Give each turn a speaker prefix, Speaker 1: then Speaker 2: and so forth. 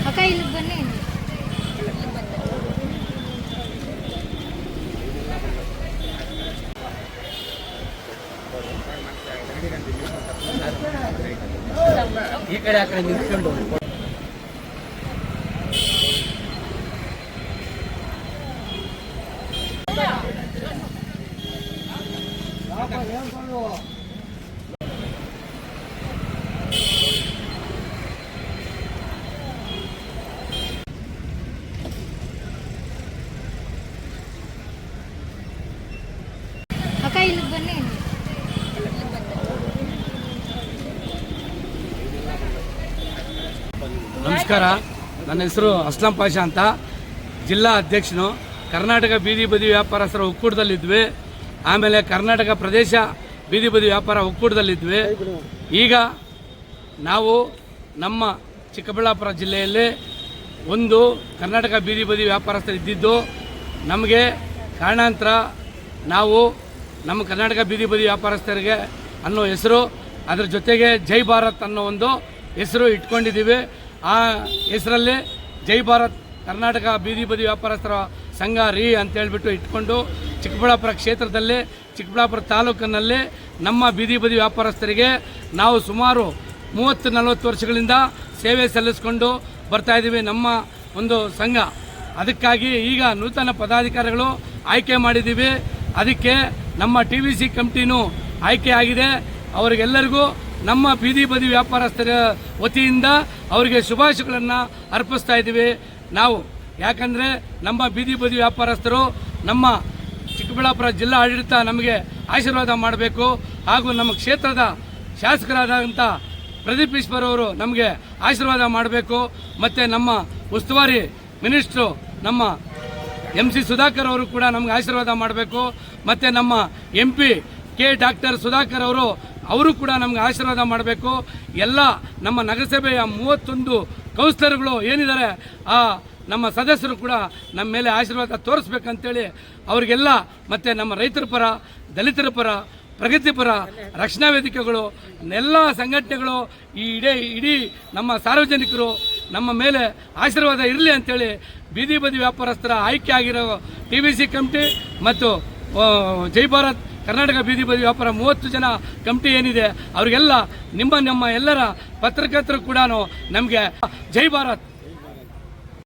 Speaker 1: ಅಕ್ಕ ಇಲ್ಲಿಗೆ ಬನ್ನಿ.
Speaker 2: ಈ ಕಡೆ ಆ ಕಡೆ ನಿಂತ್ಕೊಂಡು
Speaker 1: ಅಕ್ಕ ಇಲ್ಲಿಗೆ ಬನ್ನಿ.
Speaker 3: ನಮಸ್ಕಾರ, ನನ್ನ ಹೆಸರು ಅಸ್ಲಾಂ ಪಾಷಾ ಅಂತ, ಜಿಲ್ಲಾ ಅಧ್ಯಕ್ಷನು. ಕರ್ನಾಟಕ ಬೀದಿ ಬದಿ ವ್ಯಾಪಾರಸ್ಥರ ಒಕ್ಕೂಟದಲ್ಲಿದ್ವಿ. ಆಮೇಲೆ ಕರ್ನಾಟಕ ಪ್ರದೇಶ ಬೀದಿ ಬದಿ ವ್ಯಾಪಾರ ಒಕ್ಕೂಟದಲ್ಲಿದ್ವಿ. ಈಗ ನಾವು ನಮ್ಮ ಚಿಕ್ಕಬಳ್ಳಾಪುರ ಜಿಲ್ಲೆಯಲ್ಲಿ ಒಂದು ಕರ್ನಾಟಕ ಬೀದಿ ಬದಿ ವ್ಯಾಪಾರಸ್ಥರು ಇದ್ದಿದ್ದು, ನಮಗೆ ಕಾರಣಾಂತರ ನಾವು ನಮ್ಮ ಕರ್ನಾಟಕ ಬೀದಿ ಬದಿ ವ್ಯಾಪಾರಸ್ಥರಿಗೆ ಅನ್ನೋ ಹೆಸರು, ಅದರ ಜೊತೆಗೆ ಜೈ ಭಾರತ್ ಅನ್ನೋ ಒಂದು ಹೆಸರು ಇಟ್ಕೊಂಡಿದ್ದೀವಿ. ಆ ಹೆಸರಲ್ಲಿ ಜೈ ಭಾರತ್ ಕರ್ನಾಟಕ ಬೀದಿ ಬದಿ ವ್ಯಾಪಾರಸ್ಥರ ಸಂಘ ಅಂತೇಳ್ಬಿಟ್ಟು ಇಟ್ಕೊಂಡು ಚಿಕ್ಕಬಳ್ಳಾಪುರ ಕ್ಷೇತ್ರದಲ್ಲಿ, ಚಿಕ್ಕಬಳ್ಳಾಪುರ ತಾಲೂಕಿನಲ್ಲಿ ನಮ್ಮ ಬೀದಿ ಬದಿ ವ್ಯಾಪಾರಸ್ಥರಿಗೆ ನಾವು ಸುಮಾರು 30-40 ವರ್ಷಗಳಿಂದ ಸೇವೆ ಸಲ್ಲಿಸ್ಕೊಂಡು ಬರ್ತಾಯಿದ್ದೀವಿ ನಮ್ಮ ಒಂದು ಸಂಘ. ಅದಕ್ಕಾಗಿ ಈಗ ನೂತನ ಪದಾಧಿಕಾರಿಗಳು ಆಯ್ಕೆ ಮಾಡಿದ್ದೀವಿ. ಅದಕ್ಕೆ ನಮ್ಮ TVC ಕಮಿಟಿನೂ ಆಯ್ಕೆ ಆಗಿದೆ. ಅವರಿಗೆಲ್ಲರಿಗೂ ನಮ್ಮ ಬೀದಿ ಬದಿ ವ್ಯಾಪಾರಸ್ಥರ ವತಿಯಿಂದ ಅವರಿಗೆ ಶುಭಾಶಯಗಳನ್ನು ಅರ್ಪಿಸ್ತಾ ಇದ್ದೀವಿ ನಾವು. ಯಾಕಂದರೆ ನಮ್ಮ ಬೀದಿ ಬದಿ ವ್ಯಾಪಾರಸ್ಥರು, ನಮ್ಮ ಚಿಕ್ಕಬಳ್ಳಾಪುರ ಜಿಲ್ಲಾ ಆಡಳಿತ ನಮಗೆ ಆಶೀರ್ವಾದ ಮಾಡಬೇಕು. ಹಾಗೂ ನಮ್ಮ ಕ್ಷೇತ್ರದ ಶಾಸಕರಾದಂಥ ಪ್ರದೀಪ್ ಈಶ್ವರ್ ಅವರು ನಮಗೆ ಆಶೀರ್ವಾದ ಮಾಡಬೇಕು. ಮತ್ತು ನಮ್ಮ ಉಸ್ತುವಾರಿ ಮಿನಿಸ್ಟ್ರು ನಮ್ಮ MC ಸುಧಾಕರ್ ಅವರು ಕೂಡ ನಮಗೆ ಆಶೀರ್ವಾದ ಮಾಡಬೇಕು. ಮತ್ತು ನಮ್ಮ MP ಡಾಕ್ಟರ್ ಸುಧಾಕರ್ ಅವರು ಕೂಡ ನಮಗೆ ಆಶೀರ್ವಾದ ಮಾಡಬೇಕು. ಎಲ್ಲ ನಮ್ಮ ನಗರಸಭೆಯ 31 ಕೌನ್ಸಿಲರ್ಗಳು ಏನಿದ್ದಾರೆ, ಆ ನಮ್ಮ ಸದಸ್ಯರು ಕೂಡ ನಮ್ಮ ಮೇಲೆ ಆಶೀರ್ವಾದ ತೋರಿಸ್ಬೇಕಂತೇಳಿ ಅವರಿಗೆಲ್ಲ, ಮತ್ತು ನಮ್ಮ ರೈತರ ಪರ, ದಲಿತರ ಪರ, ಪ್ರಗತಿಪರ, ರಕ್ಷಣಾ ವೇದಿಕೆಗಳು, ಎಲ್ಲ ಸಂಘಟನೆಗಳು, ಇಡೀ ನಮ್ಮ ಸಾರ್ವಜನಿಕರು ನಮ್ಮ ಮೇಲೆ ಆಶೀರ್ವಾದ ಇರಲಿ ಅಂತೇಳಿ ಬೀದಿ ಬದಿ ವ್ಯಾಪಾರಸ್ಥರ ಆಯ್ಕೆ ಆಗಿರೋ TVC ಕಮಿಟಿ ಮತ್ತು ಜೈ ಭಾರತ್ ಕರ್ನಾಟಕ ಬೀದಿ ಬದಿ ವ್ಯಾಪಾರ 30 ಜನ ಕಮಿಟಿ ಏನಿದೆ, ಅವರಿಗೆಲ್ಲ ನಿಮ್ಮ ಎಲ್ಲರ ಪತ್ರಕರ್ತರು ಕೂಡ ನಮಗೆ ಜೈ ಭಾರತ್.